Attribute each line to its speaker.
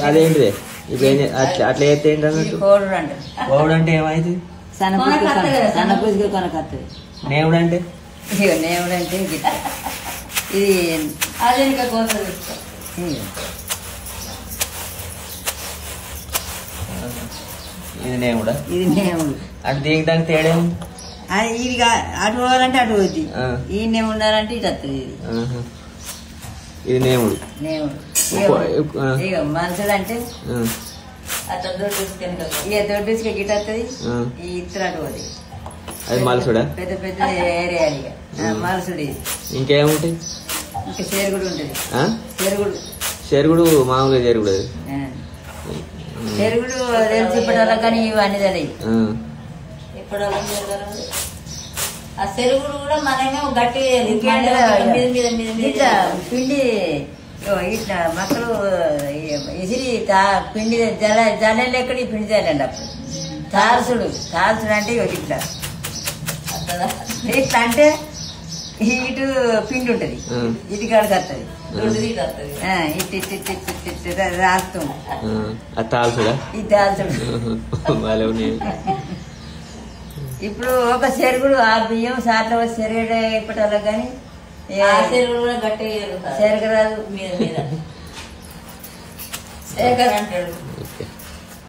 Speaker 1: అదేంటిది ఇప్పుడు అట్లా చేస్తే ఏంటి అన్నట్టు కోవుడు అంటే ఏమైంది
Speaker 2: సన్నపూజకి కొనకత్తది
Speaker 1: నేవుడు అంటే
Speaker 2: నేవుడు అంటే ఇది అదే ఇంకా కోత
Speaker 1: ఇది నేవుడా
Speaker 2: ఇది నేవుడు
Speaker 1: అటు దీనికి దానికి తేడా ఉంది
Speaker 2: ఇది అటు పోవాలంటే అటు పోద్ది ఈయనే ఉండాలంటే ఇటు వస్తుంది
Speaker 1: ఇది నేవుడు
Speaker 2: నేవుడు ఇక మనుషులు అంటే అట్లా దొడ్డుసుకొని ఇక దొడ్డుసుక గిట్ వస్తుంది ఈ ఇత్తరు అటు పోతుంది
Speaker 1: అది మలసుడా
Speaker 2: పెద్ద పెద్ద ఏరియాలు ఇక మలసుడు ఇది
Speaker 1: ఇంకేముంటాయి
Speaker 2: ఇంకా చేరుగుడు ఉంటుంది
Speaker 1: చెరుగుడు మామూలుగా చెరుగుడు అది
Speaker 2: చెరుగుడు తెలిసి ఇప్పటి కానీ ఇవన్నీ తెలియదు ఇప్పటి ఆ చెరుగుడు కూడా మనమే గట్టి పిండి ఇట్లా మొక్కలు ఇసిరి పిండి జల్లెలు ఎక్కడి పిండి తేలండి అప్పుడు తారసుడు అంటే ఇట్లా ఇట్లా అంటే ఇటు పిండి ఉంటది ఇది కాడికి వస్తుంది ఇటు రాస్తాం ఇది తాల్చుడు ఇప్పుడు ఒక చెరుగుడు ఆ బియ్యం సాట్లో చెరుగడ ఇప్పటాలో కానీ చెరుగుడు కూడా గట్టి చెరగరాదు మీద శేఖర్ అంటాడు